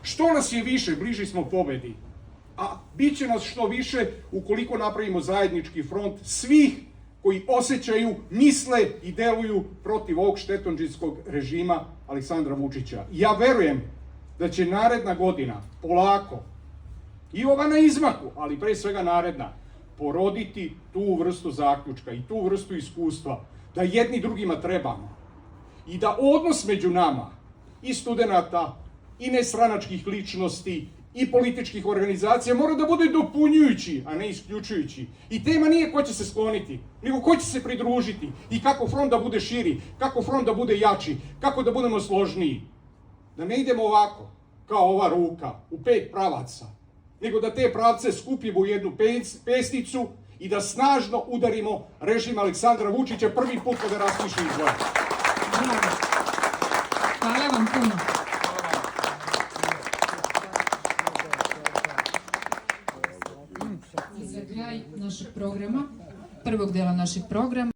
Što nas je više, bliži smo pobedi. A bit će nas što više ukoliko napravimo zajednički front svih koji osjećaju, misle i deluju protiv ovog štetondžijskog režima Aleksandra Vučića. Ja verujem da će naredna godina polako, i ova na izmaku, ali pre svega naredna, poroditi tu vrstu zaključka i tu vrstu iskustva da jedni drugima trebamo i da odnos među nama i studenata i nestranačkih ličnosti i političkih organizacija mora da bude dopunjujući, a ne isključujući. I tema nije ko će se skloniti, nego ko će se pridružiti i kako front da bude širi, kako front da bude jači, kako da budemo složniji. Da ne idemo ovako, kao ova ruka, u 5 pravaca, nego da te pravce skupimo u jednu pesnicu i da snažno udarimo režim Aleksandra Vučića prvi put kada raspiše izbore. Hvala vam puno. Za kraj našeg programa, prvog dela našeg programa,